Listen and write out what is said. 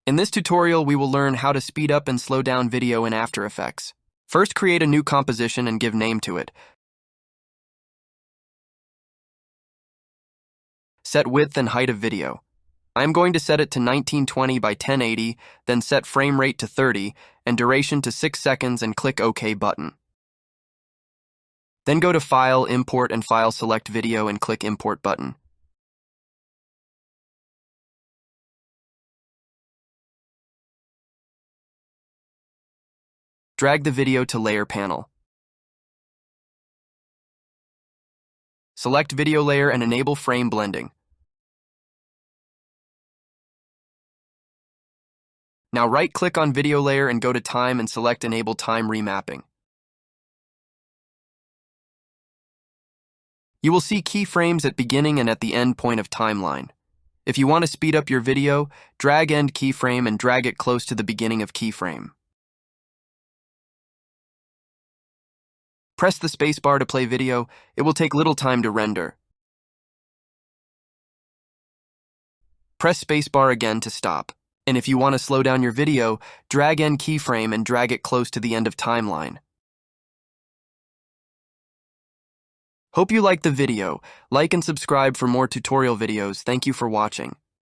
In this tutorial, we will learn how to speed up and slow down video in After Effects. First, create a new composition and give name to it. Set width and height of video. I'm going to set it to 1920 by 1080, then set frame rate to 30 and duration to 6 seconds and click OK button. Then go to File, Import, and File, select Video and click Import button. Drag the video to Layer panel. Select Video Layer and enable Frame Blending. Now right-click on Video Layer and go to Time and select Enable Time Remapping. You will see keyframes at beginning and at the end point of timeline. If you want to speed up your video, drag end keyframe and drag it close to the beginning of keyframe. Press the spacebar to play video. It will take little time to render. Press spacebar again to stop. And if you want to slow down your video, drag end keyframe and drag it close to the end of timeline. Hope you liked the video. Like and subscribe for more tutorial videos. Thank you for watching.